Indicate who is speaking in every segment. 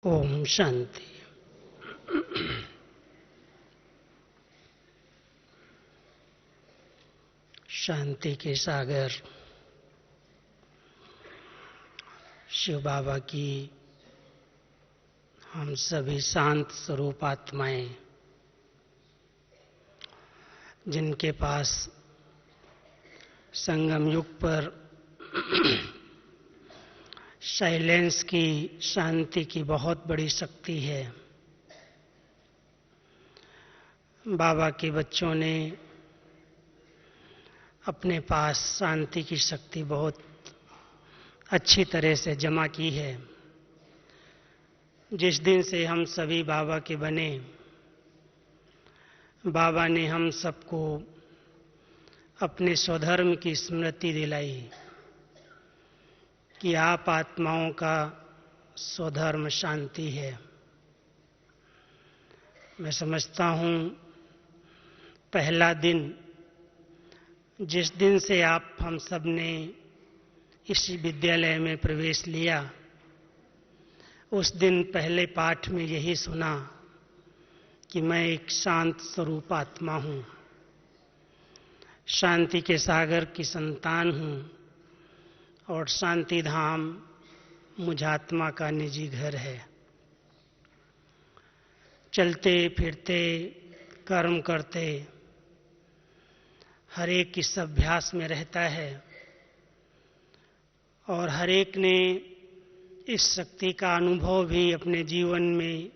Speaker 1: ओम शांति। शांति के सागर शिव बाबा की हम सभी शांत स्वरूप आत्माएं, जिनके पास संगम युग पर साइलेंस की, शांति की बहुत बड़ी शक्ति है। बाबा के बच्चों ने अपने पास शांति की शक्ति बहुत अच्छी तरह से जमा की है। जिस दिन से हम सभी बाबा के बने, बाबा ने हम सबको अपने स्वधर्म की स्मृति दिलाई कि आप आत्माओं का स्वधर्म शांति है। मैं समझता हूँ पहला दिन, जिस दिन से आप हम सब ने इसी विद्यालय में प्रवेश लिया, उस दिन पहले पाठ में यही सुना कि मैं एक शांत स्वरूप आत्मा हूँ, शांति के सागर की संतान हूँ और शांति धाम मुझ आत्मा का निजी घर है। चलते फिरते कर्म करते हर एक इस अभ्यास में रहता है और हर एक ने इस शक्ति का अनुभव भी अपने जीवन में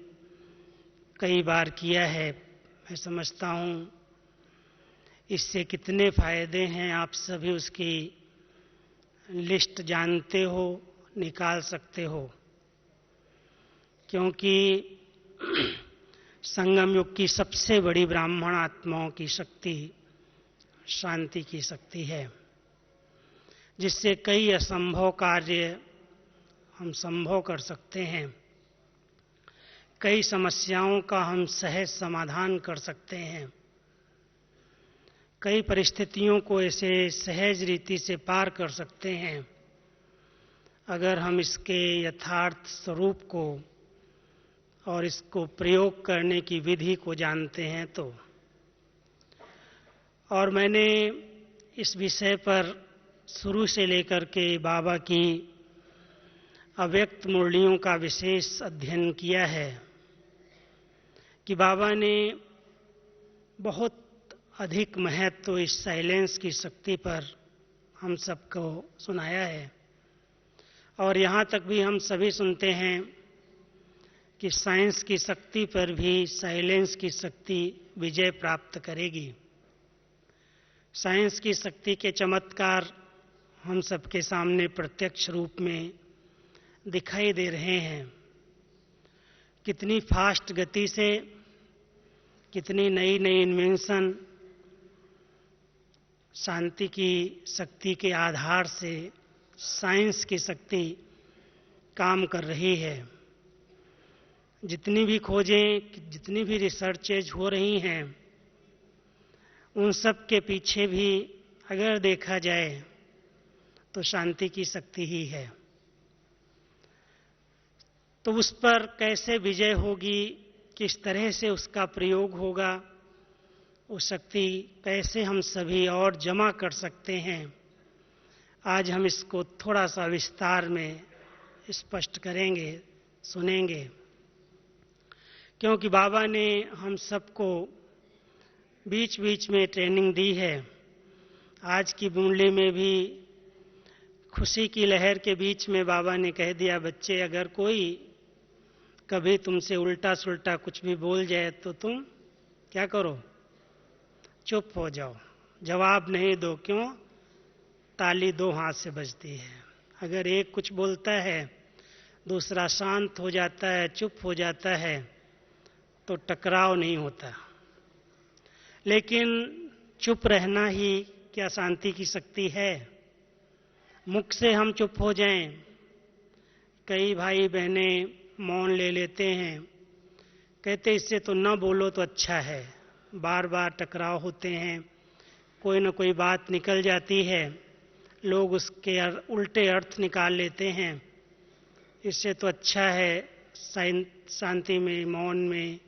Speaker 1: कई बार किया है। मैं समझता हूँ इससे कितने फायदे हैं, आप सभी उसकी लिस्ट जानते हो, निकाल सकते हो। क्योंकि संगम युग की सबसे बड़ी ब्राह्मण आत्माओं की शक्ति शांति की शक्ति है, जिससे कई असंभव कार्य हम संभव कर सकते हैं, कई समस्याओं का हम सहज समाधान कर सकते हैं, कई परिस्थितियों को ऐसे सहज रीति से पार कर सकते हैं अगर हम इसके यथार्थ स्वरूप को और इसको प्रयोग करने की विधि को जानते हैं तो। और मैंने इस विषय पर शुरू से लेकर के बाबा की अव्यक्त मुरलियों का विशेष अध्ययन किया है कि बाबा ने बहुत अधिक महत्व इस साइलेंस की शक्ति पर हम सबको सुनाया है। और यहाँ तक भी हम सभी सुनते हैं कि साइंस की शक्ति पर भी साइलेंस की शक्ति विजय प्राप्त करेगी। साइंस की शक्ति के चमत्कार हम सबके सामने प्रत्यक्ष रूप में दिखाई दे रहे हैं। कितनी फास्ट गति से कितनी नई नई इन्वेंशन शांति की शक्ति के आधार से साइंस की शक्ति काम कर रही है। जितनी भी खोजें, जितनी भी रिसर्चेज हो रही हैं, उन सब के पीछे भी अगर देखा जाए तो शांति की शक्ति ही है। तो उस पर कैसे विजय होगी, किस तरह से उसका प्रयोग होगा, उस शक्ति कैसे हम सभी और जमा कर सकते हैं, आज हम इसको थोड़ा सा विस्तार में स्पष्ट करेंगे, सुनेंगे। क्योंकि बाबा ने हम सबको बीच बीच में ट्रेनिंग दी है। आज की मुरली में भी खुशी की लहर के बीच में बाबा ने कह दिया, बच्चे अगर कोई कभी तुमसे उल्टा सुल्टा कुछ भी बोल जाए तो तुम क्या करो, चुप हो जाओ, जवाब नहीं दो। क्यों? ताली दो हाथ से बजती है। अगर एक कुछ बोलता है, दूसरा शांत हो जाता है, चुप हो जाता है, तो टकराव नहीं होता। लेकिन चुप रहना ही क्या शांति की शक्ति है? मुख से हम चुप हो जाएं। कई भाई बहनें मौन ले लेते हैं, कहते इससे तो न बोलो तो अच्छा है। बार बार टकराव होते हैं, कोई न कोई बात निकल जाती है, लोग उसके उल्टे अर्थ निकाल लेते हैं। इससे तो अच्छा है शांति में, मौन में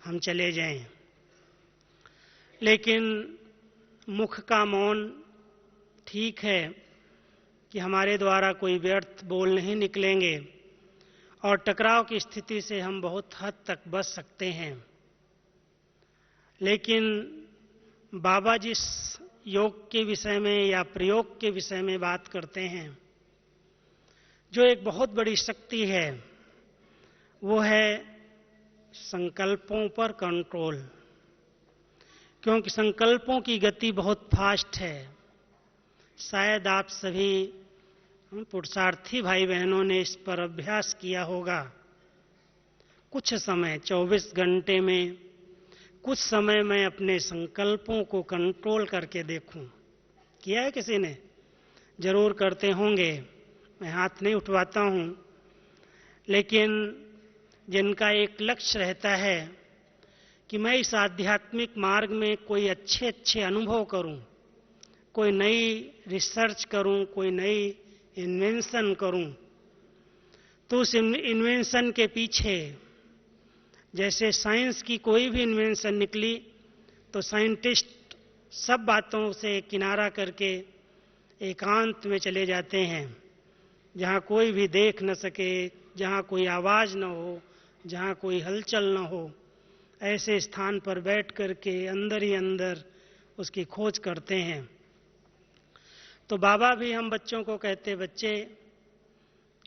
Speaker 1: हम चले जाएं। लेकिन मुख का मौन ठीक है कि हमारे द्वारा कोई व्यर्थ बोल नहीं निकलेंगे और टकराव की स्थिति से हम बहुत हद तक बच सकते हैं। लेकिन बाबा जिस योग के विषय में या प्रयोग के विषय में बात करते हैं, जो एक बहुत बड़ी शक्ति है, वो है संकल्पों पर कंट्रोल। क्योंकि संकल्पों की गति बहुत फास्ट है। शायद आप सभी पुरुषार्थी भाई बहनों ने इस पर अभ्यास किया होगा। कुछ समय 24 घंटे में कुछ समय मैं अपने संकल्पों को कंट्रोल करके देखूं। किया है किसी ने? जरूर करते होंगे, मैं हाथ नहीं उठवाता हूं। लेकिन जिनका एक लक्ष्य रहता है कि मैं इस आध्यात्मिक मार्ग में कोई अच्छे अच्छे अनुभव करूं, कोई नई रिसर्च करूं, कोई नई इन्वेंशन करूं, तो उस इन्वेंशन के पीछे, जैसे साइंस की कोई भी इन्वेंशन निकली तो साइंटिस्ट सब बातों से किनारा करके एकांत में चले जाते हैं, जहां कोई भी देख न सके, जहां कोई आवाज न हो, जहां कोई हलचल न हो। ऐसे स्थान पर बैठ करके अंदर ही अंदर उसकी खोज करते हैं। तो बाबा भी हम बच्चों को कहते, बच्चे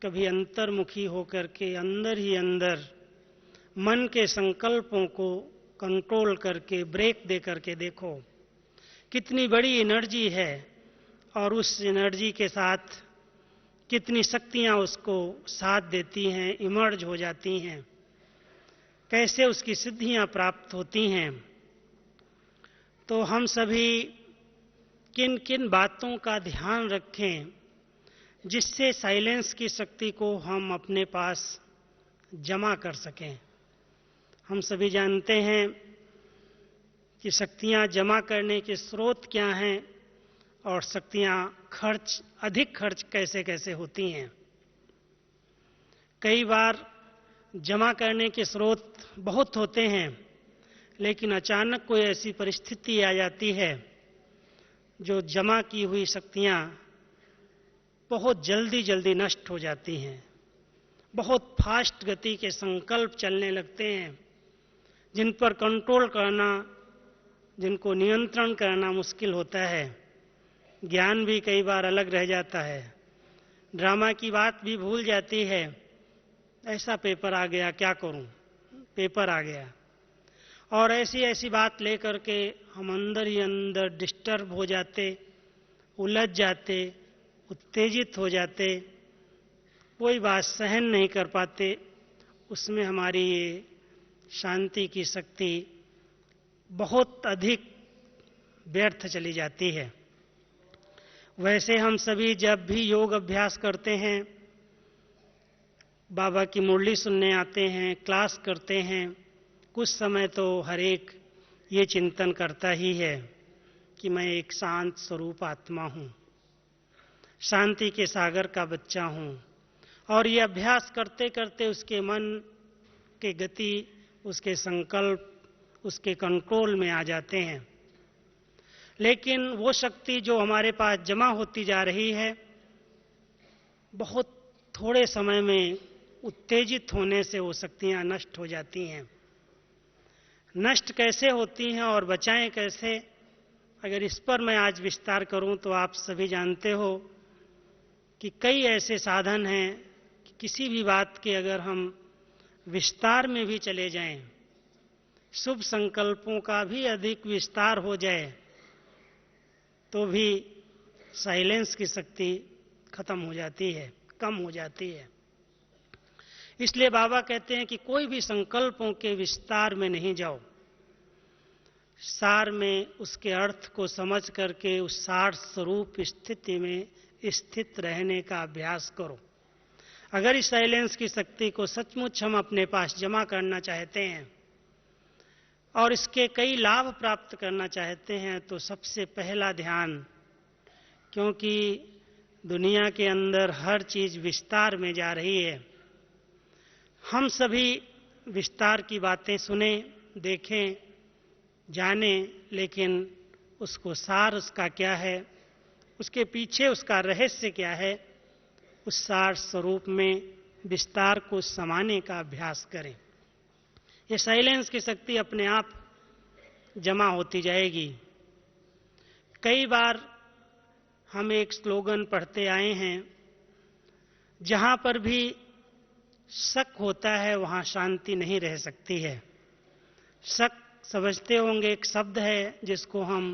Speaker 1: कभी अंतर्मुखी होकर के अंदर ही अंदर मन के संकल्पों को कंट्रोल करके ब्रेक दे करके देखो कितनी बड़ी एनर्जी है और उस एनर्जी के साथ कितनी शक्तियां उसको साथ देती हैं, इमर्ज हो जाती हैं, कैसे उसकी सिद्धियां प्राप्त होती हैं। तो हम सभी किन किन बातों का ध्यान रखें जिससे साइलेंस की शक्ति को हम अपने पास जमा कर सकें। हम सभी जानते हैं कि शक्तियां जमा करने के स्रोत क्या हैं और शक्तियां अधिक खर्च कैसे कैसे होती हैं। कई बार जमा करने के स्रोत बहुत होते हैं, लेकिन अचानक कोई ऐसी परिस्थिति आ जाती है जो जमा की हुई शक्तियां बहुत जल्दी जल्दी नष्ट हो जाती हैं। बहुत फास्ट गति के संकल्प चलने लगते हैं, जिन पर कंट्रोल करना, जिनको नियंत्रण करना मुश्किल होता है। ज्ञान भी कई बार अलग रह जाता है, ड्रामा की बात भी भूल जाती है। ऐसा पेपर आ गया, क्या करूं, पेपर आ गया, और ऐसी ऐसी बात लेकर के हम अंदर ही अंदर डिस्टर्ब हो जाते, उलझ जाते, उत्तेजित हो जाते, कोई बात सहन नहीं कर पाते। उसमें हमारी ये शांति की शक्ति बहुत अधिक व्यर्थ चली जाती है। वैसे हम सभी जब भी योग अभ्यास करते हैं, बाबा की मुरली सुनने आते हैं, क्लास करते हैं, कुछ समय तो हर एक ये चिंतन करता ही है कि मैं एक शांत स्वरूप आत्मा हूं, शांति के सागर का बच्चा हूं। और ये अभ्यास करते करते उसके मन के गति, उसके संकल्प, उसके कंट्रोल में आ जाते हैं। लेकिन वो शक्ति जो हमारे पास जमा होती जा रही है, बहुत थोड़े समय में उत्तेजित होने से वो शक्तियां नष्ट हो जाती हैं। नष्ट कैसे होती हैं और बचाएं कैसे, अगर इस पर मैं आज विस्तार करूं तो आप सभी जानते हो कि कई ऐसे साधन हैं कि किसी भी बात के अगर हम विस्तार में भी चले जाएं, शुभ संकल्पों का भी अधिक विस्तार हो जाए, तो भी साइलेंस की शक्ति खत्म हो जाती है, कम हो जाती है। इसलिए बाबा कहते हैं कि कोई भी संकल्पों के विस्तार में नहीं जाओ, सार में उसके अर्थ को समझ करके उस सार स्वरूप स्थिति में स्थित रहने का अभ्यास करो। अगर इस साइलेंस की शक्ति को सचमुच हम अपने पास जमा करना चाहते हैं और इसके कई लाभ प्राप्त करना चाहते हैं, तो सबसे पहला ध्यान, क्योंकि दुनिया के अंदर हर चीज विस्तार में जा रही है, हम सभी विस्तार की बातें सुने, देखें, जाने, लेकिन उसको सार उसका क्या है, उसके पीछे उसका रहस्य क्या है, उस सार स्वरूप में विस्तार को समाने का अभ्यास करें। ये साइलेंस की शक्ति अपने आप जमा होती जाएगी। कई बार हम एक स्लोगन पढ़ते आए हैं, जहां पर भी शक होता है वहां शांति नहीं रह सकती है। शक समझते होंगे, एक शब्द है जिसको हम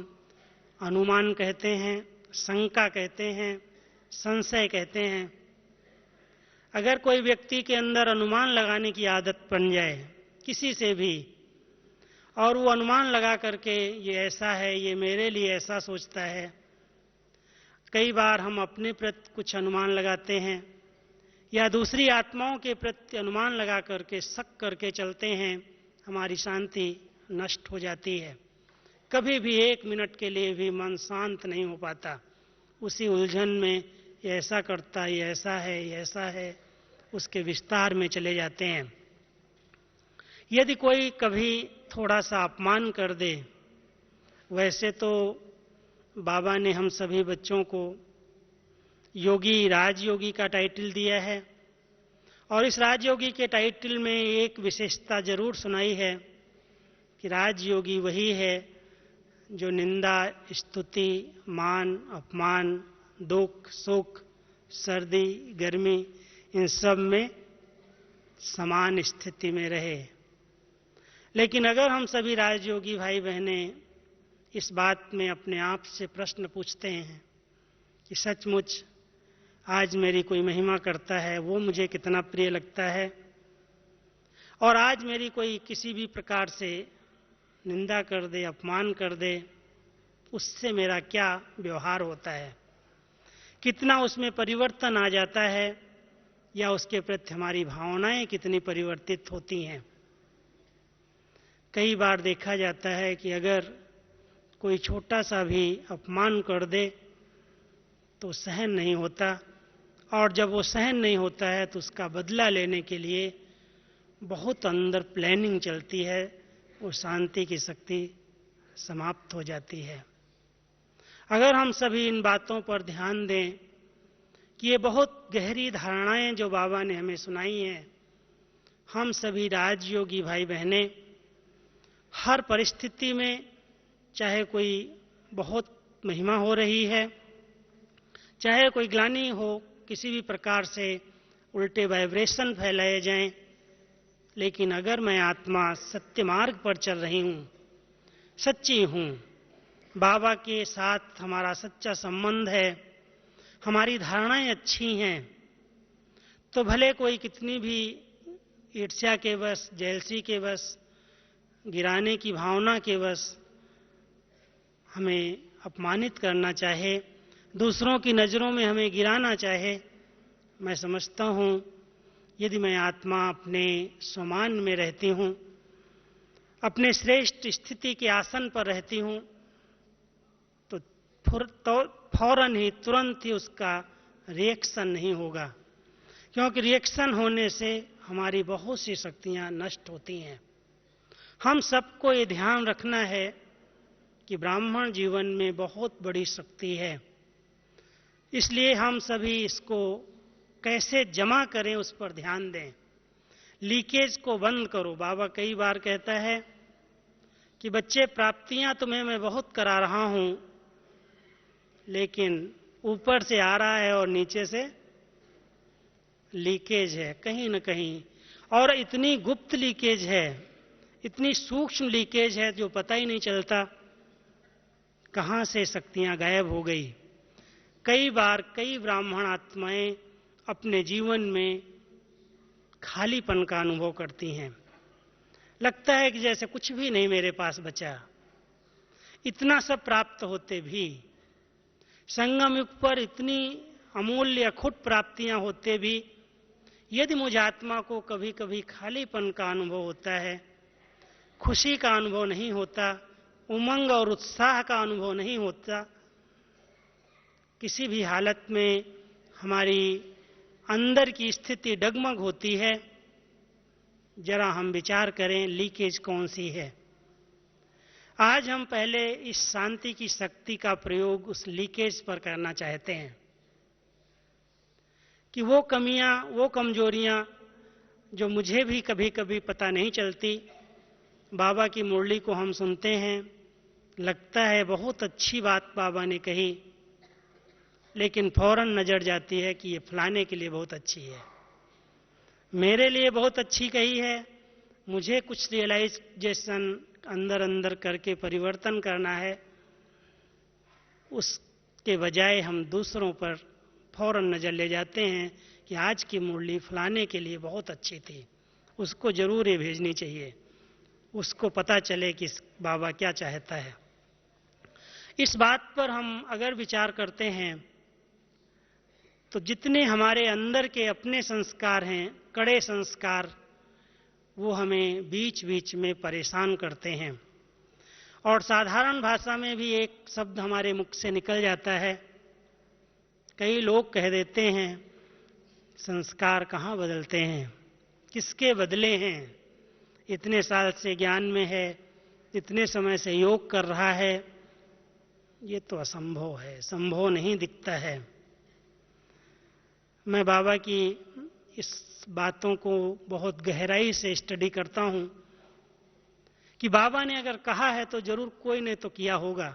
Speaker 1: अनुमान कहते हैं, शंका कहते हैं, संशय कहते हैं। अगर कोई व्यक्ति के अंदर अनुमान लगाने की आदत बन जाए किसी से भी, और वो अनुमान लगा करके ये ऐसा है, ये मेरे लिए ऐसा सोचता है। कई बार हम अपने प्रति कुछ अनुमान लगाते हैं या दूसरी आत्माओं के प्रति अनुमान लगा करके शक करके चलते हैं, हमारी शांति नष्ट हो जाती है। कभी भी एक मिनट के लिए भी मन शांत नहीं हो पाता। उसी उलझन में ये ऐसा करता, ये ऐसा है, ये ऐसा है, उसके विस्तार में चले जाते हैं। यदि कोई कभी थोड़ा सा अपमान कर दे, वैसे तो बाबा ने हम सभी बच्चों को योगी, राजयोगी का टाइटल दिया है, और इस राजयोगी के टाइटल में एक विशेषता जरूर सुनाई है कि राजयोगी वही है जो निंदा, स्तुति, मान, अपमान, दुख, सुख, सर्दी, गर्मी, इन सब में समान स्थिति में रहे। लेकिन अगर हम सभी राजयोगी भाई बहनें इस बात में अपने आप से प्रश्न पूछते हैं कि सचमुच आज मेरी कोई महिमा करता है, वो मुझे कितना प्रिय लगता है, और आज मेरी कोई किसी भी प्रकार से निंदा कर दे, अपमान कर दे, उससे मेरा क्या व्यवहार होता है, कितना उसमें परिवर्तन आ जाता है, या उसके प्रति हमारी भावनाएं कितनी परिवर्तित होती हैं। कई बार देखा जाता है कि अगर कोई छोटा सा भी अपमान कर दे तो सहन नहीं होता, और जब वो सहन नहीं होता है तो उसका बदला लेने के लिए बहुत अंदर प्लानिंग चलती है, वो शांति की शक्ति समाप्त हो जाती है। अगर हम सभी इन बातों पर ध्यान दें कि ये बहुत गहरी धारणाएं जो बाबा ने हमें सुनाई हैं, हम सभी राजयोगी भाई बहनें हर परिस्थिति में, चाहे कोई बहुत महिमा हो रही है, चाहे कोई ग्लानि हो, किसी भी प्रकार से उल्टे वाइब्रेशन फैलाए जाएं, लेकिन अगर मैं आत्मा सत्य मार्ग पर चल रही हूं, सच्ची हूं, बाबा के साथ हमारा सच्चा संबंध है, हमारी धारणाएं अच्छी हैं, तो भले कोई कितनी भी ईर्ष्या के वश, जेलसी के वश, गिराने की भावना के वश हमें अपमानित करना चाहे, दूसरों की नजरों में हमें गिराना चाहे, मैं समझता हूं यदि मैं आत्मा अपने स्वमान में रहती हूं, अपने श्रेष्ठ स्थिति के आसन पर रहती हूं, तो फौरन ही, तुरंत ही उसका रिएक्शन नहीं होगा, क्योंकि रिएक्शन होने से हमारी बहुत सी शक्तियां नष्ट होती हैं। हम सबको ये ध्यान रखना है कि ब्राह्मण जीवन में बहुत बड़ी शक्ति है, इसलिए हम सभी इसको कैसे जमा करें उस पर ध्यान दें। लीकेज को बंद करो। बाबा कई बार कहता है कि बच्चे, प्राप्तियां तुम्हें मैं बहुत करा रहा हूं, लेकिन ऊपर से आ रहा है और नीचे से लीकेज है कहीं न कहीं, और इतनी गुप्त लीकेज है, इतनी सूक्ष्म लीकेज है जो पता ही नहीं चलता कहां से शक्तियां गायब हो गई। कई बार कई ब्राह्मण आत्माएं अपने जीवन में खालीपन का अनुभव करती हैं, लगता है कि जैसे कुछ भी नहीं मेरे पास बचा। इतना सब प्राप्त होते भी, संगम युग पर इतनी अमूल्य अखुट प्राप्तियां होते भी, यदि मुझ आत्मा को कभी कभी खालीपन का अनुभव होता है, खुशी का अनुभव नहीं होता, उमंग और उत्साह का अनुभव नहीं होता, किसी भी हालत में हमारी अंदर की स्थिति डगमग होती है, जरा हम विचार करें लीकेज कौन सी है। आज हम पहले इस शांति की शक्ति का प्रयोग उस लीकेज पर करना चाहते हैं कि वो कमियां, वो कमजोरियां जो मुझे भी कभी कभी पता नहीं चलती, बाबा की मुरली को हम सुनते हैं, लगता है बहुत अच्छी बात बाबा ने कही, लेकिन फौरन नजर जाती है कि ये फलाने के लिए बहुत अच्छी है, मेरे लिए बहुत अच्छी कही है, मुझे कुछ रियलाइजेशन अंदर अंदर करके परिवर्तन करना है, उसके बजाय हम दूसरों पर फौरन नजर ले जाते हैं कि आज की मुरली फलाने के लिए बहुत अच्छी थी, उसको जरूर ये भेजनी चाहिए, उसको पता चले कि बाबा क्या चाहता है। इस बात पर हम अगर विचार करते हैं तो जितने हमारे अंदर के अपने संस्कार हैं, कड़े संस्कार, वो हमें बीच बीच में परेशान करते हैं। और साधारण भाषा में भी एक शब्द हमारे मुख से निकल जाता है, कई लोग कह देते हैं संस्कार कहाँ बदलते हैं, किसके बदले हैं, इतने साल से ज्ञान में है, इतने समय से योग कर रहा है, ये तो असंभव है, संभव नहीं दिखता है। मैं बाबा की इस बातों को बहुत गहराई से स्टडी करता हूं कि बाबा ने अगर कहा है तो जरूर कोई ने तो किया होगा।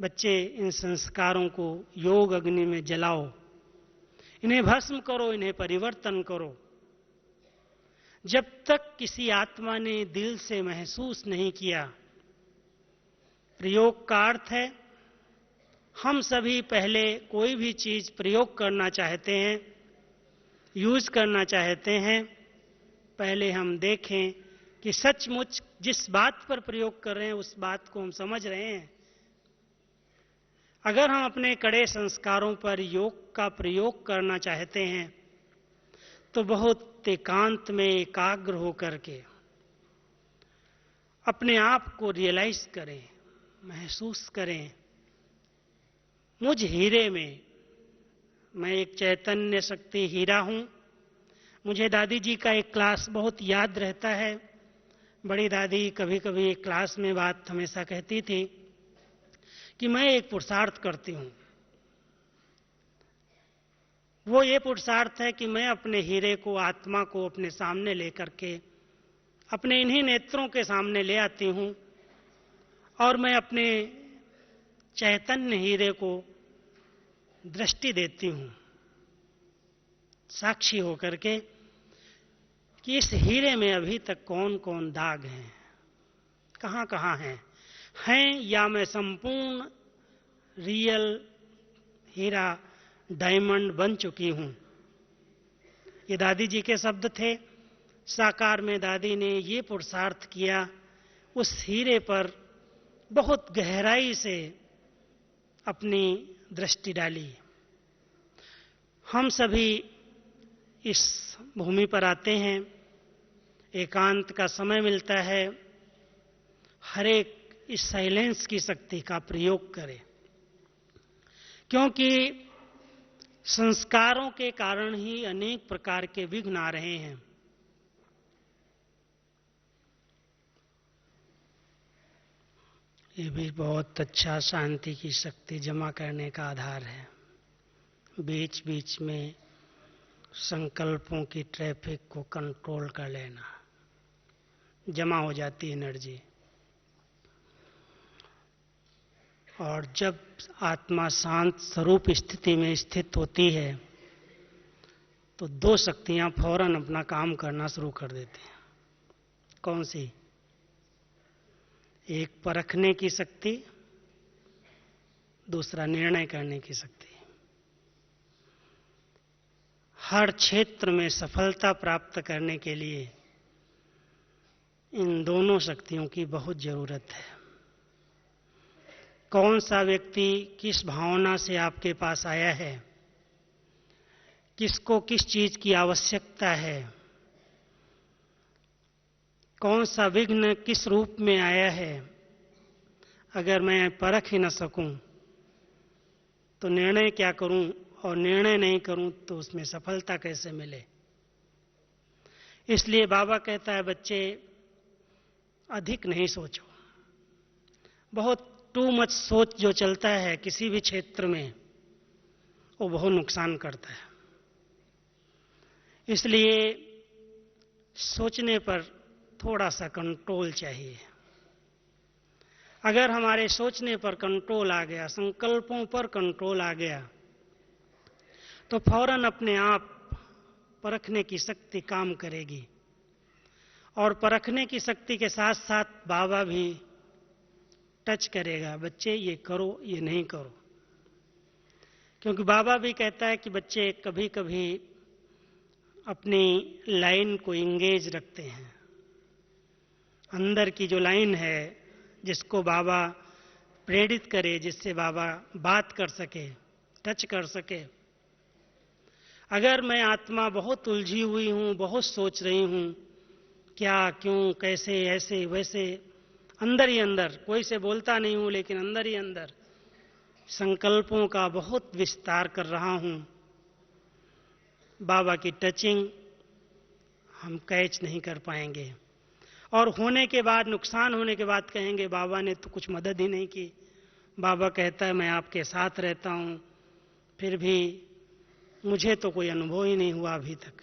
Speaker 1: बच्चे, इन संस्कारों को योग अग्नि में जलाओ, इन्हें भस्म करो, इन्हें परिवर्तन करो। जब तक किसी आत्मा ने दिल से महसूस नहीं किया, प्रयोग का अर्थ है हम सभी पहले कोई भी चीज प्रयोग करना चाहते हैं, यूज करना चाहते हैं, पहले हम देखें कि सचमुच जिस बात पर प्रयोग कर रहे हैं उस बात को हम समझ रहे हैं। अगर हम अपने कड़े संस्कारों पर योग का प्रयोग करना चाहते हैं तो बहुत एकांत में एकाग्र होकर के अपने आप को रियलाइज करें, महसूस करें, मुझ हीरे में मैं एक चैतन्य शक्ति हीरा हूं। मुझे दादी जी का एक क्लास बहुत याद रहता है। बड़ी दादी कभी कभी एक क्लास में बात हमेशा कहती थी कि मैं एक पुरुषार्थ करती हूं, वो ये पुरुषार्थ है कि मैं अपने हीरे को, आत्मा को अपने सामने लेकर के अपने इन्हीं नेत्रों के सामने ले आती हूं और मैं अपने चैतन्य हीरे को दृष्टि देती हूं, साक्षी होकर के कि इस हीरे में अभी तक कौन कौन दाग हैं, कहां कहां हैं, या मैं संपूर्ण रियल हीरा, डायमंड बन चुकी हूं। ये दादी जी के शब्द थे। साकार में दादी ने ये पुरुषार्थ किया, उस हीरे पर बहुत गहराई से अपनी दृष्टि डाली। हम सभी इस भूमि पर आते हैं, एकांत का समय मिलता है, हर एक इस साइलेंस की शक्ति का प्रयोग करें, क्योंकि संस्कारों के कारण ही अनेक प्रकार के विघ्न आ रहे हैं। ये भी बहुत अच्छा शांति की शक्ति जमा करने का आधार है। बीच बीच में संकल्पों की ट्रैफिक को कंट्रोल कर लेना, जमा हो जाती एनर्जी। और जब आत्मा शांत स्वरूप स्थिति में स्थित होती है तो दो शक्तियां फौरन अपना काम करना शुरू कर देती हैं। कौन सी? एक परखने की शक्ति, दूसरा निर्णय करने की शक्ति। हर क्षेत्र में सफलता प्राप्त करने के लिए इन दोनों शक्तियों की बहुत जरूरत है। कौन सा व्यक्ति किस भावना से आपके पास आया है, किसको किस चीज की आवश्यकता है, कौन सा विघ्न किस रूप में आया है, अगर मैं परख ही न सकूं तो निर्णय क्या करूं, और निर्णय नहीं करूं तो उसमें सफलता कैसे मिले। इसलिए बाबा कहता है बच्चे अधिक नहीं सोचो। बहुत टू मच सोच जो चलता है किसी भी क्षेत्र में वो बहुत नुकसान करता है। इसलिए सोचने पर थोड़ा सा कंट्रोल चाहिए। अगर हमारे सोचने पर कंट्रोल आ गया, संकल्पों पर कंट्रोल आ गया, तो फौरन अपने आप परखने की शक्ति काम करेगी। और परखने की शक्ति के साथ साथ बाबा भी टच करेगा, बच्चे ये करो, ये नहीं करो। क्योंकि बाबा भी कहता है कि बच्चे कभी कभी अपनी लाइन को इंगेज रखते हैं। अंदर की जो लाइन है जिसको बाबा प्रेरित करे, जिससे बाबा बात कर सके, टच कर सके। अगर मैं आत्मा बहुत उलझी हुई हूं, बहुत सोच रही हूं, क्या, क्यों, कैसे, ऐसे वैसे, अंदर ही अंदर, कोई से बोलता नहीं हूं लेकिन अंदर ही अंदर संकल्पों का बहुत विस्तार कर रहा हूं, बाबा की टचिंग हम कैच नहीं कर पाएंगे। और होने के बाद, नुकसान होने के बाद कहेंगे बाबा ने तो कुछ मदद ही नहीं की। बाबा कहता है मैं आपके साथ रहता हूं, फिर भी मुझे तो कोई अनुभव ही नहीं हुआ अभी तक।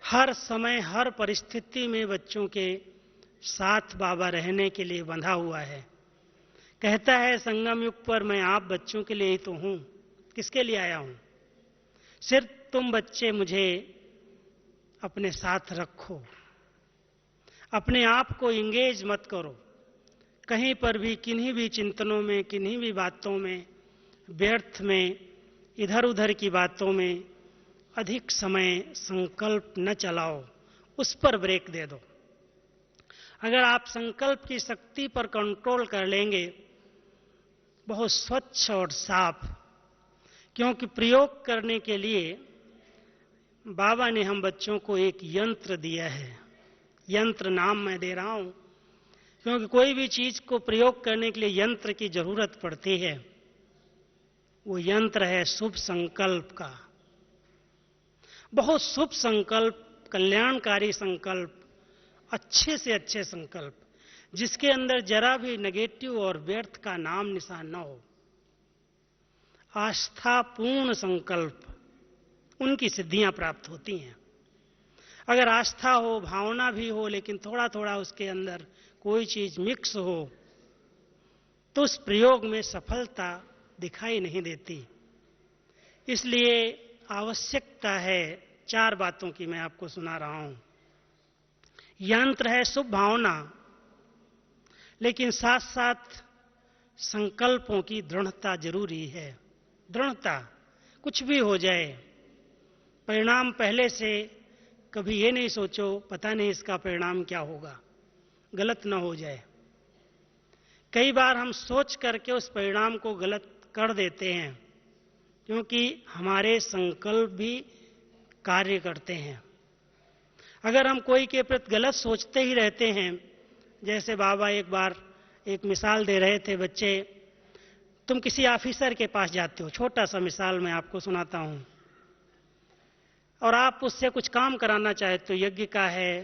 Speaker 1: हर समय, हर परिस्थिति में बच्चों के साथ बाबा रहने के लिए बंधा हुआ है। कहता है संगम युग पर मैं आप बच्चों के लिए ही तो हूं। किसके लिए आया हूं? सिर्फ तुम बच्चे मुझे अपने साथ रखो, अपने आप को इंगेज मत करो कहीं पर भी, किन्हीं भी चिंतनों में, किन्हीं भी बातों में, व्यर्थ में, इधर उधर की बातों में अधिक समय संकल्प न चलाओ, उस पर ब्रेक दे दो। अगर आप संकल्प की शक्ति पर कंट्रोल कर लेंगे, बहुत स्वच्छ और साफ, क्योंकि प्रयोग करने के लिए बाबा ने हम बच्चों को एक यंत्र दिया है। यंत्र नाम मैं दे रहा हूं क्योंकि कोई भी चीज को प्रयोग करने के लिए यंत्र की जरूरत पड़ती है। वो यंत्र है शुभ संकल्प का। बहुत शुभ संकल्प, कल्याणकारी संकल्प, अच्छे से अच्छे संकल्प, जिसके अंदर जरा भी नेगेटिव और व्यर्थ का नाम निशान न हो। आस्थापूर्ण संकल्प, उनकी सिद्धियां प्राप्त होती हैं। अगर आस्था हो, भावना भी हो, लेकिन थोड़ा थोड़ा उसके अंदर कोई चीज मिक्स हो, तो उस प्रयोग में सफलता दिखाई नहीं देती। इसलिए आवश्यकता है 4 बातों की, मैं आपको सुना रहा हूं। यंत्र है शुभ भावना, लेकिन साथ साथ संकल्पों की दृढ़ता जरूरी है। दृढ़ता, कुछ भी हो जाए, परिणाम पहले से कभी ये नहीं सोचो पता नहीं इसका परिणाम क्या होगा, गलत ना हो जाए। कई बार हम सोच करके उस परिणाम को गलत कर देते हैं, क्योंकि हमारे संकल्प भी कार्य करते हैं। अगर हम कोई के प्रति गलत सोचते ही रहते हैं, जैसे बाबा एक बार एक मिसाल दे रहे थे, बच्चे तुम किसी ऑफिसर के पास जाते हो, छोटा सा मिसाल मैं आपको सुनाता हूं, और आप उससे कुछ काम कराना चाहते हो, यज्ञ का है,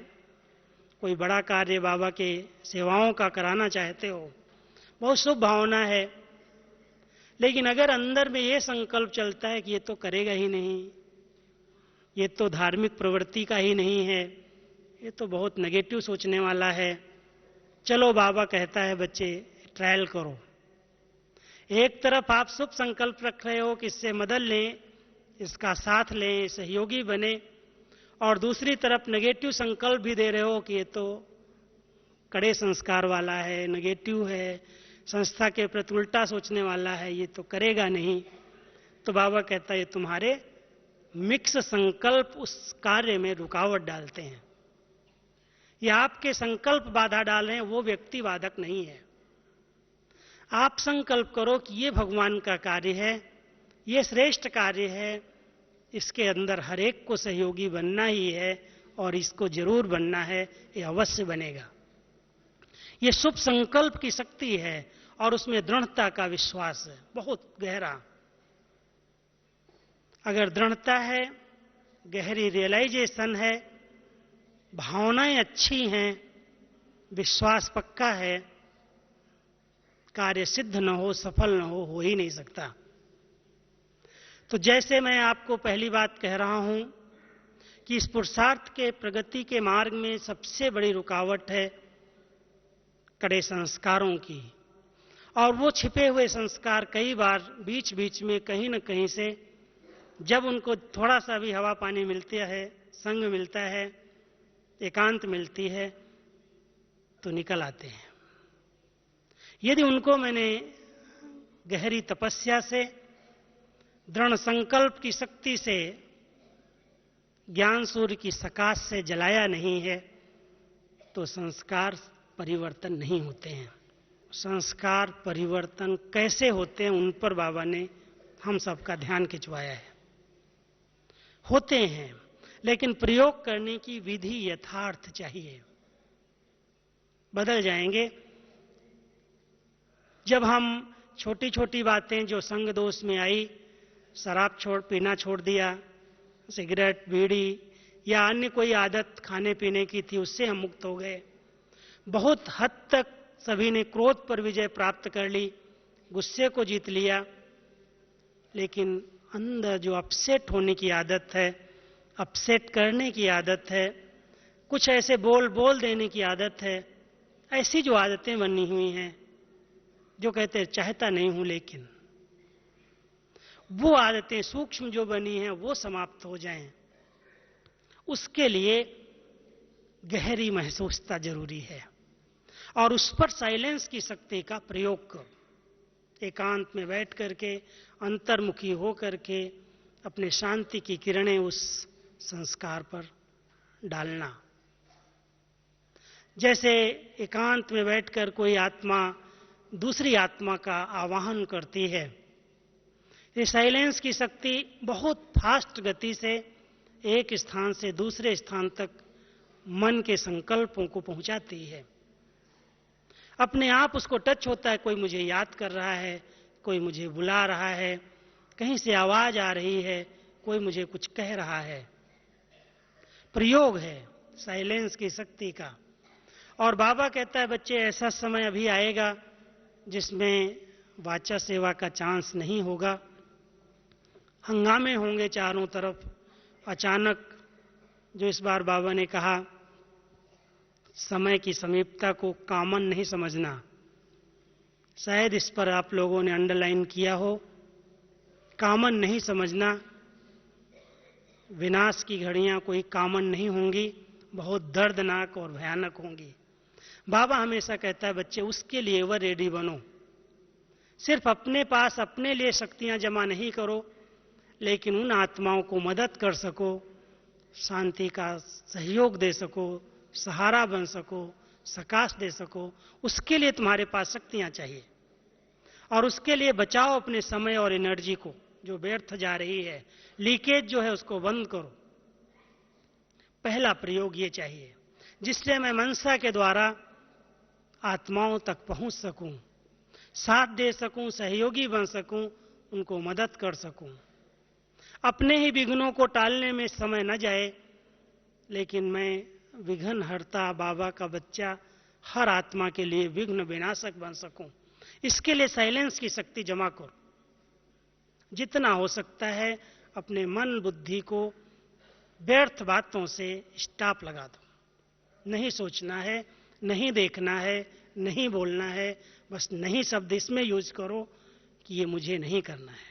Speaker 1: कोई बड़ा कार्य बाबा के सेवाओं का कराना चाहते हो, बहुत शुभ भावना है। लेकिन अगर अंदर में ये संकल्प चलता है कि ये तो करेगा ही नहीं, ये तो धार्मिक प्रवृत्ति का ही नहीं है, ये तो बहुत नेगेटिव सोचने वाला है, चलो बाबा कहता है बच्चे ट्रायल करो। एक तरफ आप शुभ संकल्प रख रहे हो कि इससे मदद लें, इसका साथ लें, सहयोगी बने, और दूसरी तरफ नेगेटिव संकल्प भी दे रहे हो कि ये तो कड़े संस्कार वाला है, नेगेटिव है, संस्था के प्रति उल्टा सोचने वाला है, ये तो करेगा नहीं। तो बाबा कहता है ये तुम्हारे मिक्स संकल्प उस कार्य में रुकावट डालते हैं। ये आपके संकल्प बाधा डाल रहे हैं, वो व्यक्ति बाधक नहीं है। आप संकल्प करो कि ये भगवान का कार्य है, ये श्रेष्ठ कार्य है, इसके अंदर हर एक को सहयोगी बनना ही है और इसको जरूर बनना है, ये अवश्य बनेगा। ये शुभ संकल्प की शक्ति है और उसमें दृढ़ता का विश्वास है, बहुत गहरा। अगर दृढ़ता है, गहरी रियलाइजेशन है, भावनाएं अच्छी हैं, विश्वास पक्का है, कार्य सिद्ध न हो, सफल न हो ही नहीं सकता। तो जैसे मैं आपको पहली बात कह रहा हूं कि इस पुरुषार्थ के प्रगति के मार्ग में सबसे बड़ी रुकावट है कड़े संस्कारों की, और वो छिपे हुए संस्कार कई बार बीच बीच में कहीं न कहीं से जब उनको थोड़ा सा भी हवा पानी मिलता है, संग मिलता है, एकांत मिलती है, तो निकल आते हैं। यदि उनको मैंने गहरी तपस्या से, दृढ़ संकल्प की शक्ति से, ज्ञान सूर्य की सकाश से जलाया नहीं है, तो संस्कार परिवर्तन नहीं होते हैं। संस्कार परिवर्तन कैसे होते हैं, उन पर बाबा ने हम सबका ध्यान खिंचवाया है। होते हैं, लेकिन प्रयोग करने की विधि यथार्थ चाहिए। बदल जाएंगे जब हम छोटी छोटी बातें जो संग दोष में आई, शराब पीना छोड़ दिया, सिगरेट, बीड़ी या अन्य कोई आदत खाने पीने की थी, उससे हम मुक्त हो गए। बहुत हद तक सभी ने क्रोध पर विजय प्राप्त कर ली, गुस्से को जीत लिया, लेकिन अंदर जो अपसेट होने की आदत है, अपसेट करने की आदत है, कुछ ऐसे बोल देने की आदत है, ऐसी जो आदतें बनी हुई हैं, जो कहते हैं चाहता नहीं हूं, लेकिन वो आदतें सूक्ष्म जो बनी हैं वो समाप्त हो जाएं, उसके लिए गहरी महसूसता जरूरी है। और उस पर साइलेंस की शक्ति का प्रयोग करो। एकांत में बैठ करके, अंतर्मुखी हो करके अपने शांति की किरणें उस संस्कार पर डालना। जैसे एकांत में बैठकर कोई आत्मा दूसरी आत्मा का आवाहन करती है, ये साइलेंस की शक्ति बहुत फास्ट गति से एक स्थान से दूसरे स्थान तक मन के संकल्पों को पहुंचाती है। अपने आप उसको टच होता है, कोई मुझे याद कर रहा है, कोई मुझे बुला रहा है, कहीं से आवाज आ रही है, कोई मुझे कुछ कह रहा है। प्रयोग है साइलेंस की शक्ति का। और बाबा कहता है, बच्चे ऐसा समय अभी आएगा जिसमें वाचा सेवा का चांस नहीं होगा, हंगामे होंगे चारों तरफ। अचानक जो इस बार बाबा ने कहा, समय की समीपता को कॉमन नहीं समझना, शायद इस पर आप लोगों ने अंडरलाइन किया हो। कॉमन नहीं समझना, विनाश की घड़ियां कोई कॉमन नहीं होंगी, बहुत दर्दनाक और भयानक होंगी। बाबा हमेशा कहता है, बच्चे उसके लिए एवर रेडी बनो। सिर्फ अपने पास अपने लिए शक्तियां जमा नहीं करो, लेकिन उन आत्माओं को मदद कर सको, शांति का सहयोग दे सको, सहारा बन सको, सकाश दे सको, उसके लिए तुम्हारे पास शक्तियां चाहिए। और उसके लिए बचाओ अपने समय और एनर्जी को, जो व्यर्थ जा रही है, लीकेज जो है उसको बंद करो। पहला प्रयोग ये चाहिए, जिससे मैं मनसा के द्वारा आत्माओं तक पहुंच सकूं, साथ दे सकूं, सहयोगी बन सकूं, उनको मदद कर सकूं। अपने ही विघ्नों को टालने में समय न जाए, लेकिन मैं विघ्न हरता बाबा का बच्चा हर आत्मा के लिए विघ्न विनाशक बन सकूं। इसके लिए साइलेंस की शक्ति जमा करो। जितना हो सकता है अपने मन बुद्धि को व्यर्थ बातों से स्टॉप लगा दो। नहीं सोचना है, नहीं देखना है, नहीं बोलना है, बस नहीं शब्द इसमें यूज करो कि ये मुझे नहीं करना है,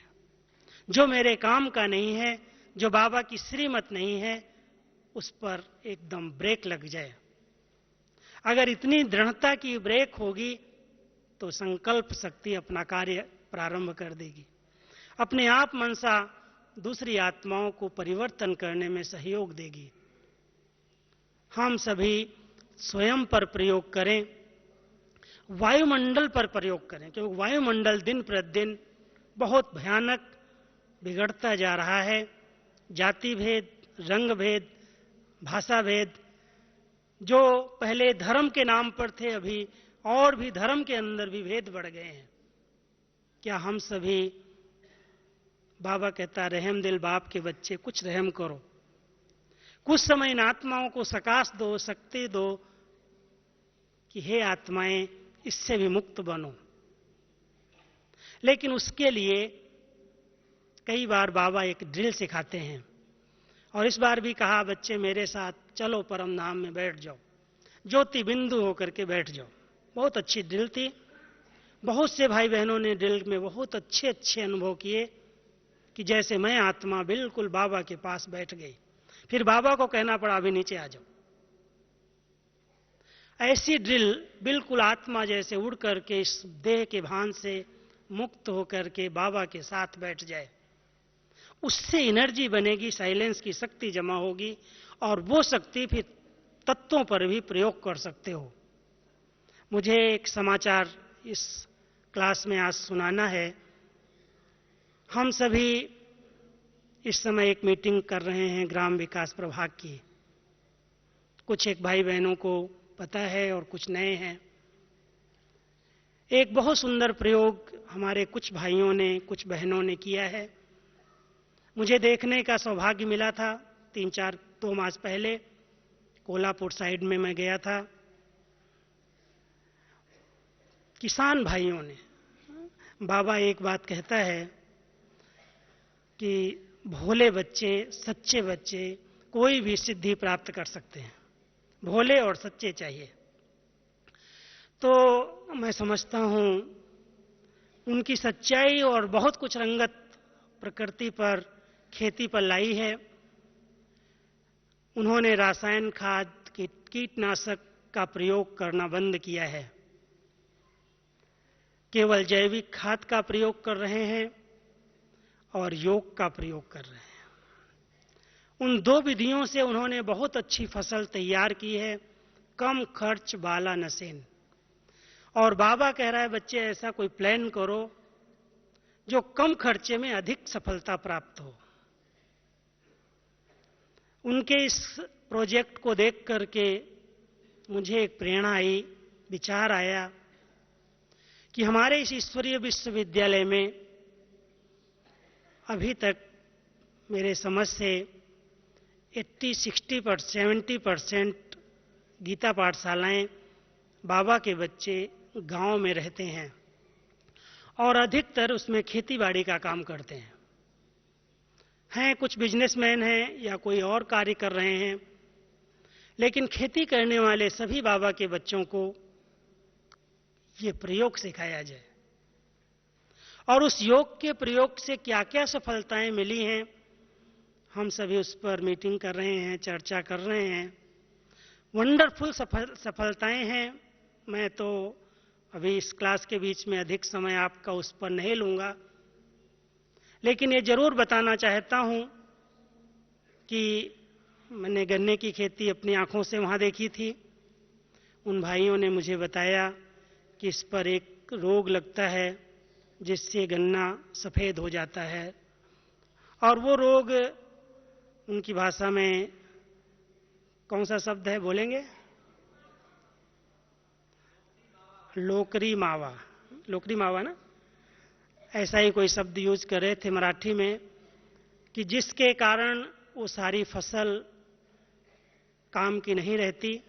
Speaker 1: जो मेरे काम का नहीं है, जो बाबा की श्रीमत नहीं है, उस पर एकदम ब्रेक लग जाए। अगर इतनी दृढ़ता की ब्रेक होगी तो संकल्प शक्ति अपना कार्य प्रारंभ कर देगी। अपने आप मनसा दूसरी आत्माओं को परिवर्तन करने में सहयोग देगी। हम सभी स्वयं पर प्रयोग करें, वायुमंडल पर प्रयोग करें, क्योंकि वायुमंडल दिन प्रतिदिन बहुत भयानक बिगड़ता जा रहा है। जाति भेद, रंग भेद, भाषा भेद, जो पहले धर्म के नाम पर थे, अभी और भी धर्म के अंदर भी भेद बढ़ गए हैं। क्या हम सभी, बाबा कहता रहम दिल बाप के बच्चे, कुछ रहम करो, कुछ समय इन आत्माओं को सकाश दो, शक्ति दो कि हे आत्माएं, इससे भी मुक्त बनो। लेकिन उसके लिए कई बार बाबा एक ड्रिल सिखाते हैं, और इस बार भी कहा, बच्चे मेरे साथ चलो, परम धाम में बैठ जाओ, ज्योति बिंदु होकर के बैठ जाओ। बहुत अच्छी ड्रिल थी। बहुत से भाई बहनों ने ड्रिल में बहुत अच्छे अच्छे अनुभव किए कि जैसे मैं आत्मा बिल्कुल बाबा के पास बैठ गई। फिर बाबा को कहना पड़ा, अभी नीचे आ जाओ। ऐसी ड्रिल बिल्कुल आत्मा जैसे उड़ करके इस देह के भान से मुक्त होकर के बाबा के साथ बैठ जाए, उससे एनर्जी बनेगी, साइलेंस की शक्ति जमा होगी, और वो शक्ति फिर तत्वों पर भी प्रयोग कर सकते हो। मुझे एक समाचार इस क्लास में आज सुनाना है। हम सभी इस समय एक मीटिंग कर रहे हैं ग्राम विकास प्रभाग की। कुछ एक भाई बहनों को पता है और कुछ नए हैं। एक बहुत सुंदर प्रयोग हमारे कुछ भाइयों ने, कुछ बहनों ने किया है। मुझे देखने का सौभाग्य मिला था 2 मास पहले। कोल्हापुर साइड में मैं गया था। किसान भाइयों ने, बाबा एक बात कहता है कि भोले बच्चे, सच्चे बच्चे कोई भी सिद्धि प्राप्त कर सकते हैं, भोले और सच्चे चाहिए। तो मैं समझता हूं उनकी सच्चाई और बहुत कुछ रंगत प्रकृति पर, खेती पर लाई है। उन्होंने रासायन खाद, कीटनाशक का प्रयोग करना बंद किया है, केवल जैविक खाद का प्रयोग कर रहे हैं और योग का प्रयोग कर रहे हैं। उन 2 विधियों से उन्होंने बहुत अच्छी फसल तैयार की है, कम खर्च वाला नसेन। और बाबा कह रहा है, बच्चे ऐसा कोई प्लान करो जो कम खर्चे में अधिक सफलता प्राप्त हो। उनके इस प्रोजेक्ट को देख करके मुझे एक प्रेरणा आई, विचार आया कि हमारे इस ईश्वरीय विश्वविद्यालय में अभी तक मेरे समझ से 80, 60%, 70% गीता पाठशालाएं बाबा के बच्चे गांव में रहते हैं और अधिकतर उसमें खेतीबाड़ी का काम करते हैं। कुछ बिजनेसमैन हैं या कोई और कार्य कर रहे हैं, लेकिन खेती करने वाले सभी बाबा के बच्चों को ये प्रयोग सिखाया जाए। और उस योग के प्रयोग से क्या क्या सफलताएं मिली हैं, हम सभी उस पर मीटिंग कर रहे हैं, चर्चा कर रहे हैं। वंडरफुल सफलताएं हैं। मैं तो अभी इस क्लास के बीच में अधिक समय आपका उस पर नहीं लूंगा, लेकिन ये जरूर बताना चाहता हूं कि मैंने गन्ने की खेती अपनी आंखों से वहां देखी थी। उन भाइयों ने मुझे बताया कि इस पर एक रोग लगता है जिससे गन्ना सफेद हो जाता है, और वो रोग उनकी भाषा में कौन सा शब्द है बोलेंगे? लोकरी मावा, लोकरी मावा ना, ऐसा ही कोई शब्द यूज कर रहे थे मराठी में, कि जिसके कारण वो सारी फसल काम की नहीं रहती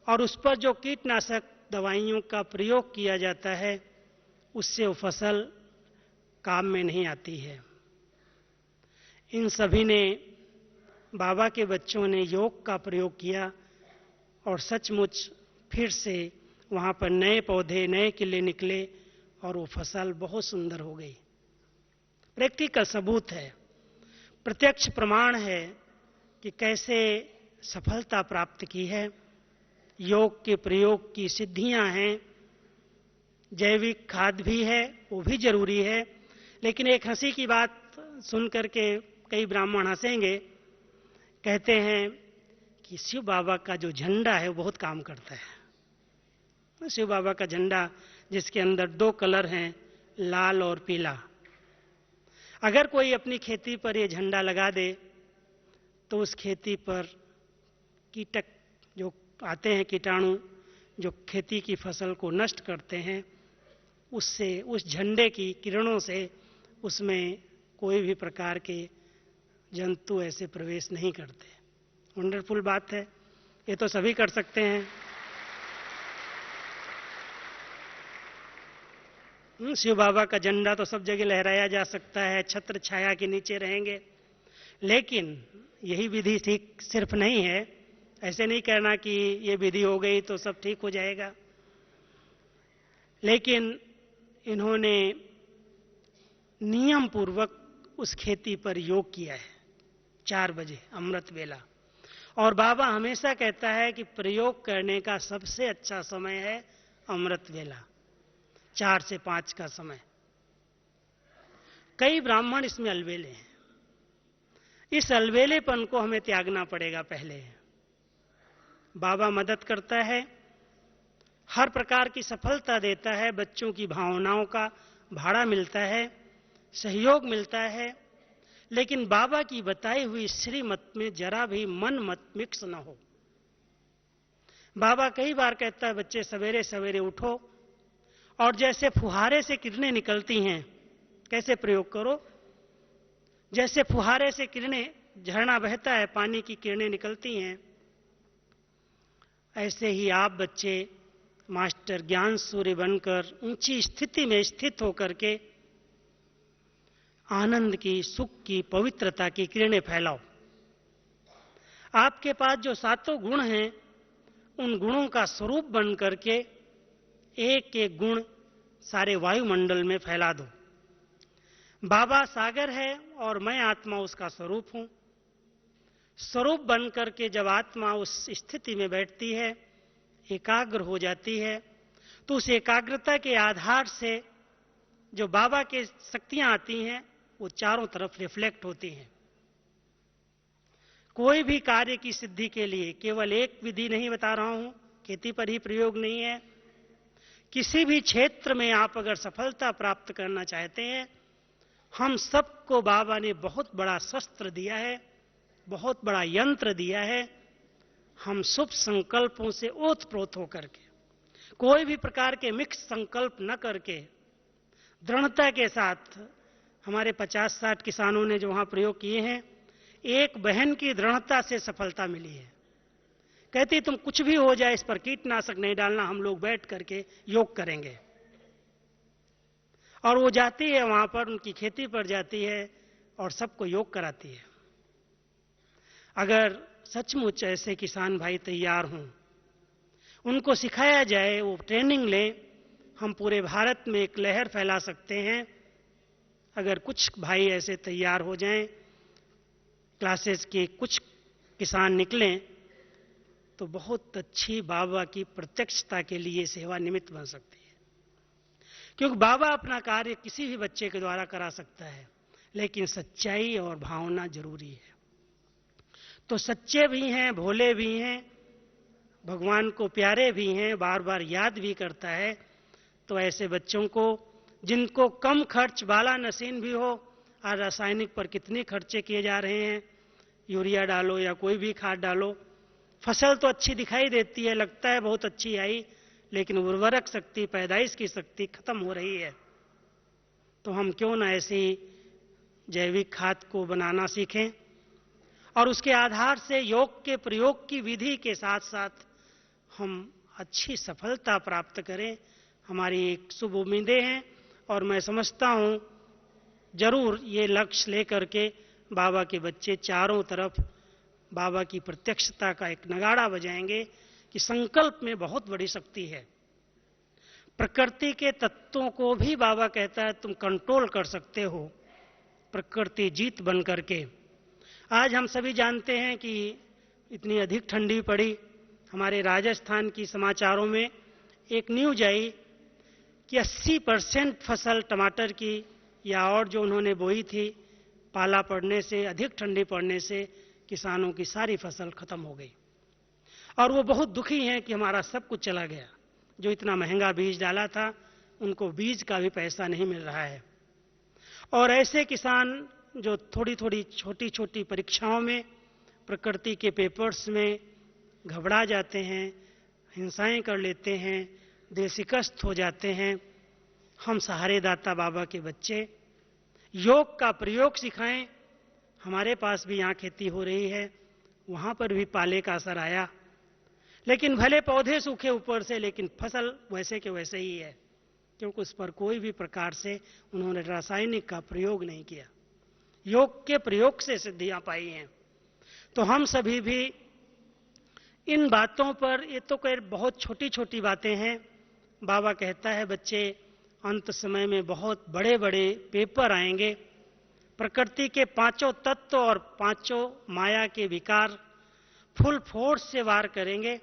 Speaker 1: और उस पर जो कीटनाशक दवाइयों का प्रयोग किया जाता है उससे वो फसल काम में नहीं आती है। इन सभी ने, बाबा के बच्चों ने योग का प्रयोग किया और सचमुच फिर से वहां पर नए पौधे, नए किले निकले और वो फसल बहुत सुंदर हो गई। प्रैक्टिकल सबूत है, प्रत्यक्ष प्रमाण है कि कैसे सफलता प्राप्त की है। योग के प्रयोग की सिद्धियां हैं। जैविक खाद भी है, वो भी जरूरी है। लेकिन एक हंसी की बात सुन करके कई ब्राह्मण हंसेंगे, कहते हैं कि शिव बाबा का जो झंडा है वो बहुत काम करता है। शिव बाबा का झंडा जिसके अंदर 2 कलर हैं, लाल और पीला, अगर कोई अपनी खेती पर ये झंडा लगा दे तो उस खेती पर कीटक जो आते हैं, कीटाणु जो खेती की फसल को नष्ट करते हैं, उससे, उस झंडे की किरणों से उसमें कोई भी प्रकार के जंतु ऐसे प्रवेश नहीं करते। वंडरफुल बात है, ये तो सभी कर सकते हैं। शिव बाबा का झंडा तो सब जगह लहराया जा सकता है, छत्र छाया के नीचे रहेंगे, लेकिन यही विधि ठीक सिर्फ नहीं है। ऐसे नहीं कहना कि ये विधि हो गई तो सब ठीक हो जाएगा, लेकिन इन्होंने नियम पूर्वक उस खेती पर योग किया है 4 बजे अमृत वेला। और बाबा हमेशा कहता है कि प्रयोग करने का सबसे अच्छा समय है अमृत वेला, 4 से 5 का समय। कई ब्राह्मण इसमें अलवेले हैं, इस अलवेलेपन को हमें त्यागना पड़ेगा पहले। बाबा मदद करता है, हर प्रकार की सफलता देता है, बच्चों की भावनाओं का भाड़ा मिलता है, सहयोग मिलता है, लेकिन बाबा की बताई हुई श्रीमत में जरा भी मन मत मिक्स न हो। बाबा कई बार कहता है, बच्चे सवेरे सवेरे उठो और जैसे फुहारे से किरणें निकलती हैं, कैसे प्रयोग करो। जैसे फुहारे से किरणें, झरना बहता है, पानी की किरणें निकलती हैं, ऐसे ही आप बच्चे मास्टर ज्ञान सूर्य बनकर ऊंची स्थिति में स्थित होकर के आनंद की, सुख की, पवित्रता की किरणें फैलाओ। आपके पास जो 7 गुण हैं, उन गुणों का स्वरूप बन करके एक एक गुण सारे वायुमंडल में फैला दो। बाबा सागर है और मैं आत्मा उसका स्वरूप हूं। स्वरूप बन करके जब आत्मा उस स्थिति में बैठती है, एकाग्र हो जाती है, तो उस एकाग्रता के आधार से जो बाबा के शक्तियां आती हैं, वो चारों तरफ रिफ्लेक्ट होती हैं। कोई भी कार्य की सिद्धि के लिए केवल एक विधि नहीं बता रहा हूं, खेती पर ही प्रयोग नहीं है। किसी भी क्षेत्र में आप अगर सफलता प्राप्त करना चाहते हैं, हम सबको बाबा ने बहुत बड़ा शस्त्र दिया है, बहुत बड़ा यंत्र दिया है। हम शुभ संकल्पों से ओतप्रोत होकर के, कोई भी प्रकार के मिक्स संकल्प न करके, दृढ़ता के साथ, हमारे 50-60 किसानों ने जो वहां प्रयोग किए हैं, एक बहन की दृढ़ता से सफलता मिली है। कहती तुम कुछ भी हो जाए, इस पर कीटनाशक नहीं डालना, हम लोग बैठ करके योग करेंगे। और वो जाती है वहां पर, उनकी खेती पर जाती है और सबको योग कराती है। अगर सचमुच ऐसे किसान भाई तैयार हों, उनको सिखाया जाए, वो ट्रेनिंग लें, हम पूरे भारत में एक लहर फैला सकते हैं। अगर कुछ भाई ऐसे तैयार हो जाएं, क्लासेस के कुछ किसान निकलें, तो बहुत अच्छी बाबा की प्रत्यक्षता के लिए सेवा निमित्त बन सकती है। क्योंकि बाबा अपना कार्य किसी भी बच्चे के द्वारा करा सकता है, लेकिन सच्चाई और भावना जरूरी है। तो सच्चे भी हैं, भोले भी हैं, भगवान को प्यारे भी हैं, बार बार याद भी करता है, तो ऐसे बच्चों को, जिनको कम खर्च वाला नसीन भी हो, आज रासायनिक पर कितने खर्चे किए जा रहे हैं, यूरिया डालो या कोई भी खाद डालो, फसल तो अच्छी दिखाई देती है, लगता है बहुत अच्छी आई, लेकिन उर्वरक शक्ति, पैदाइश की शक्ति खत्म हो रही है। तो हम क्यों ना ऐसी जैविक खाद को बनाना सीखें और उसके आधार से योग के प्रयोग की विधि के साथ साथ हम अच्छी सफलता प्राप्त करें। हमारी एक शुभ उम्मीदें हैं और मैं समझता हूं जरूर ये लक्ष्य लेकर के बाबा के बच्चे चारों तरफ बाबा की प्रत्यक्षता का एक नगाड़ा बजाएंगे कि संकल्प में बहुत बड़ी शक्ति है। प्रकृति के तत्वों को भी बाबा कहता है तुम कंट्रोल कर सकते हो, प्रकृति जीत बन करके। आज हम सभी जानते हैं कि इतनी अधिक ठंडी पड़ी, हमारे राजस्थान की समाचारों में एक न्यूज आई कि 80% फसल टमाटर की या और जो उन्होंने बोई थी, पाला पड़ने से, अधिक ठंडी पड़ने से किसानों की सारी फसल खत्म हो गई और वो बहुत दुखी हैं कि हमारा सब कुछ चला गया। जो इतना महंगा बीज डाला था, उनको बीज का भी पैसा नहीं मिल रहा है। और ऐसे किसान जो थोड़ी थोड़ी छोटी छोटी परीक्षाओं में, प्रकृति के पेपर्स में घबरा जाते हैं, हिंसाएं कर लेते हैं, दिल शिकस्त हो जाते हैं, हम सहारेदाता बाबा के बच्चे योग का प्रयोग सिखाएं। हमारे पास भी यहाँ खेती हो रही है, वहां पर भी पाले का असर आया, लेकिन भले पौधे सूखे ऊपर से, लेकिन फसल वैसे के वैसे ही है, क्योंकि उस पर कोई भी प्रकार से उन्होंने रासायनिक का प्रयोग नहीं किया। योग के प्रयोग से सिद्धियां पाई हैं। तो हम सभी भी इन बातों पर, ये तो कई बहुत छोटी छोटी बातें हैं। बाबा कहता है बच्चे, अंत समय में बहुत बड़े बड़े पेपर आएंगे, प्रकृति के पांचों तत्व और पांचों माया के विकार फुल फोर्स से वार करेंगे।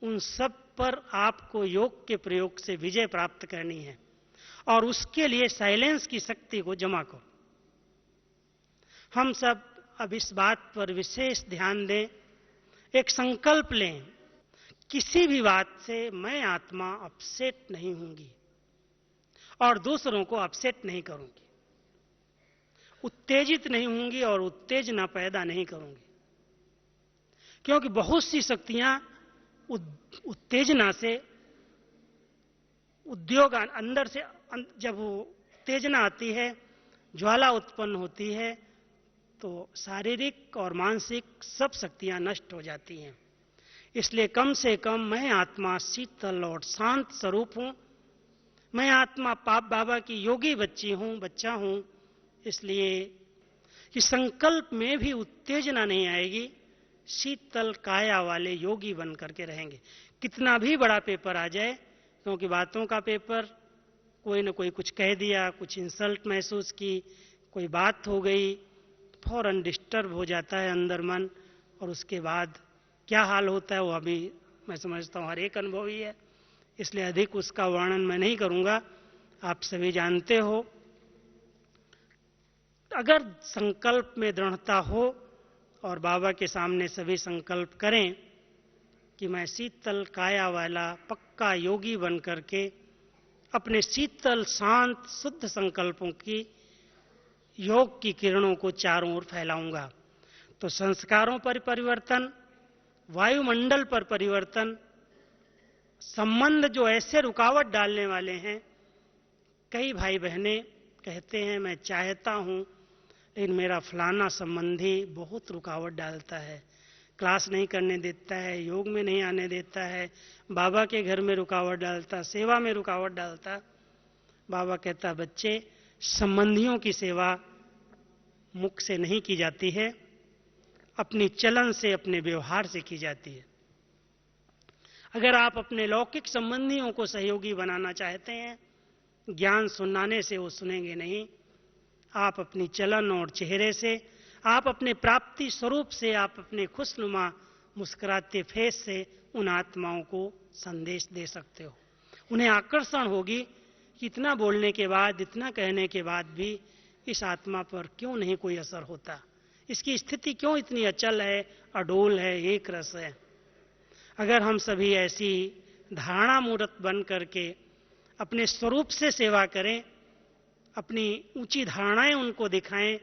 Speaker 1: उन सब पर आपको योग के प्रयोग से विजय प्राप्त करनी है, और उसके लिए साइलेंस की शक्ति को जमा करो। हम सब अब इस बात पर विशेष ध्यान दें, एक संकल्प लें, किसी भी बात से मैं आत्मा अपसेट नहीं होंगी और दूसरों को अपसेट नहीं करूंगी, उत्तेजित नहीं होंगी और उत्तेजना पैदा नहीं करूंगी, क्योंकि बहुत सी शक्तियां उत्तेजना से, उद्योग अंदर से जब वो उत्तेजना आती है, ज्वाला उत्पन्न होती है, तो शारीरिक और मानसिक सब शक्तियां नष्ट हो जाती हैं। इसलिए कम से कम मैं आत्मा शीतल और शांत स्वरूप हूं, मैं आत्मा पाप बाबा की योगी बच्चा हूं, इसलिए कि संकल्प में भी उत्तेजना नहीं आएगी, शीतल काया वाले योगी बन करके रहेंगे। कितना भी बड़ा पेपर आ जाए, क्योंकि बातों का पेपर, कोई न कोई कुछ कह दिया, कुछ इंसल्ट महसूस की, कोई बात हो गई, फौरन डिस्टर्ब हो जाता है अंदर मन, और उसके बाद क्या हाल होता है वो अभी मैं समझता हूँ हर एक अनुभवी है, इसलिए अधिक उसका वर्णन मैं नहीं करूंगा, आप सभी जानते हो। अगर संकल्प में दृढ़ता हो और बाबा के सामने सभी संकल्प करें कि मैं शीतल काया वाला पक्का योगी बन करके अपने शीतल शांत शुद्ध संकल्पों की योग की किरणों को चारों ओर फैलाऊंगा, तो संस्कारों पर परिवर्तन, वायुमंडल पर परिवर्तन, संबंध जो ऐसे रुकावट डालने वाले हैं, कई भाई बहनें कहते हैं मैं चाहता हूं लेकिन मेरा फलाना संबंधी बहुत रुकावट डालता है, क्लास नहीं करने देता है, योग में नहीं आने देता है, बाबा के घर में रुकावट डालता, सेवा में रुकावट डालता। बाबा कहता बच्चे, संबंधियों की सेवा मुख से नहीं की जाती है, अपनी चलन से, अपने व्यवहार से की जाती है। अगर आप अपने लौकिक संबंधियों को सहयोगी बनाना चाहते हैं, ज्ञान सुनाने से वो सुनेंगे नहीं, आप अपनी चलन और चेहरे से, आप अपने प्राप्ति स्वरूप से, आप अपने खुशनुमा मुस्कुराते फेस से उन आत्माओं को संदेश दे सकते हो। उन्हें आकर्षण होगी कि इतना बोलने के बाद, इतना कहने के बाद भी इस आत्मा पर क्यों नहीं कोई असर होता, इसकी स्थिति क्यों इतनी अचल है, अडोल है, एक रस है। अगर हम सभी ऐसी धारणा मूर्त बन करके अपने स्वरूप से सेवा करें, अपनी ऊंची धारणाएं उनको दिखाएं,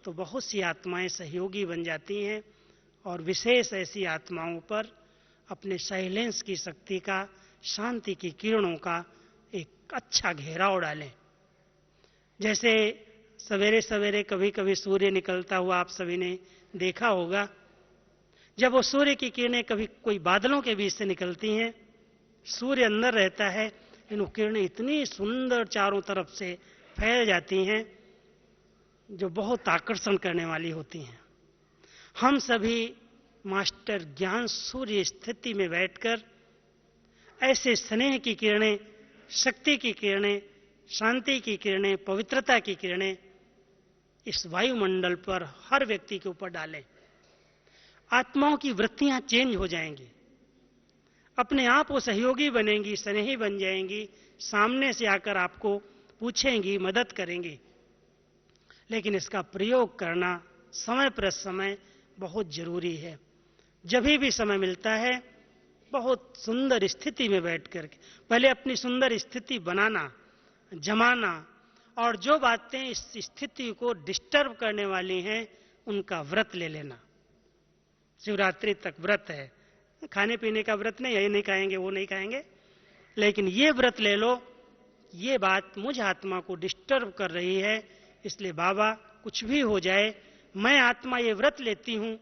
Speaker 1: तो बहुत सी आत्माएं सहयोगी बन जाती हैं, और विशेष ऐसी आत्माओं पर अपने साइलेंस की शक्ति का, शांति की किरणों का एक अच्छा घेराव डालें। जैसे सवेरे सवेरे कभी कभी सूर्य निकलता हुआ आप सभी ने देखा होगा, जब वो सूर्य की किरणें कभी कोई बादलों के बीच से निकलती हैं, सूर्य अंदर रहता है, लेकिन वो किरणें इतनी सुंदर चारों तरफ से फैल जाती हैं जो बहुत आकर्षण करने वाली होती हैं। हम सभी मास्टर ज्ञान सूर्य स्थिति में बैठकर ऐसे स्नेह की किरणें, शक्ति की किरणें, शांति की किरणें, पवित्रता की किरणें इस वायुमंडल पर हर व्यक्ति के ऊपर डालें। आत्माओं की वृत्तियां चेंज हो जाएंगी, अपने आप वो सहयोगी बनेंगी, स्नेही बन जाएंगी, सामने से आकर आपको पूछेंगी, मदद करेंगी। लेकिन इसका प्रयोग करना समय पर समय बहुत जरूरी है। जब भी समय मिलता है, बहुत सुंदर स्थिति में बैठ करके पहले अपनी सुंदर स्थिति बनाना, जमाना, और जो बातें इस स्थिति को डिस्टर्ब करने वाली हैं उनका व्रत ले लेना। शिवरात्रि तक व्रत है, खाने पीने का व्रत नहीं, ये नहीं खाएंगे, वो नहीं खाएंगे, लेकिन ये व्रत ले लो, ये बात मुझ आत्मा को डिस्टर्ब कर रही है, इसलिए बाबा कुछ भी हो जाए, मैं आत्मा ये व्रत लेती हूं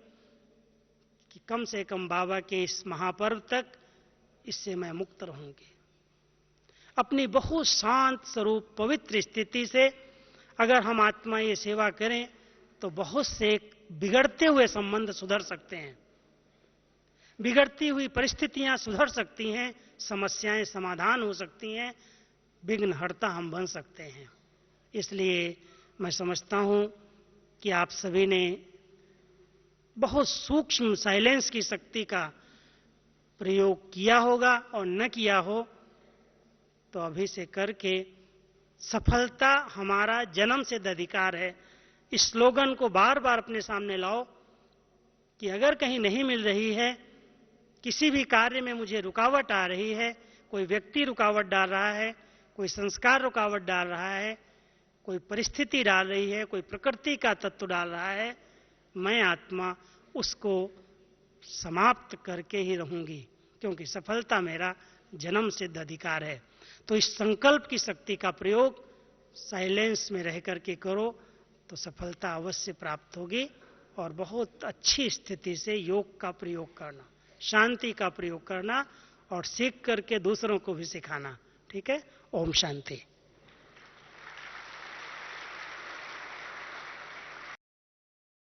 Speaker 1: कि कम से कम बाबा के इस महापर्व तक इससे मैं मुक्त रहूंगी। अपनी बहुत शांत स्वरूप पवित्र स्थिति से अगर हम आत्मा ये सेवा करें तो बहुत से बिगड़ते हुए संबंध सुधर सकते हैं, बिगड़ती हुई परिस्थितियां सुधर सकती हैं, समस्याएं समाधान हो सकती हैं, विघ्नहर्ता हम बन सकते हैं। इसलिए मैं समझता हूं कि आप सभी ने बहुत सूक्ष्म साइलेंस की शक्ति का प्रयोग किया होगा, और न किया हो तो अभी से करके सफलता हमारा जन्म सिद्ध अधिकार है। इस स्लोगन को बार बार अपने सामने लाओ कि अगर कहीं नहीं मिल रही है, किसी भी कार्य में मुझे रुकावट आ रही है, कोई व्यक्ति रुकावट डाल रहा है, कोई संस्कार रुकावट डाल रहा है, कोई परिस्थिति डाल रही है, कोई प्रकृति का तत्व डाल रहा है, मैं आत्मा उसको समाप्त करके ही रहूंगी, क्योंकि सफलता मेरा जन्म सिद्ध अधिकार है। तो इस संकल्प की शक्ति का प्रयोग साइलेंस में रह करके करो तो सफलता अवश्य प्राप्त होगी। और बहुत अच्छी स्थिति से योग का प्रयोग करना, शांति का प्रयोग करना और सीख करके दूसरों को भी सिखाना। ठीक है? ओम शांति।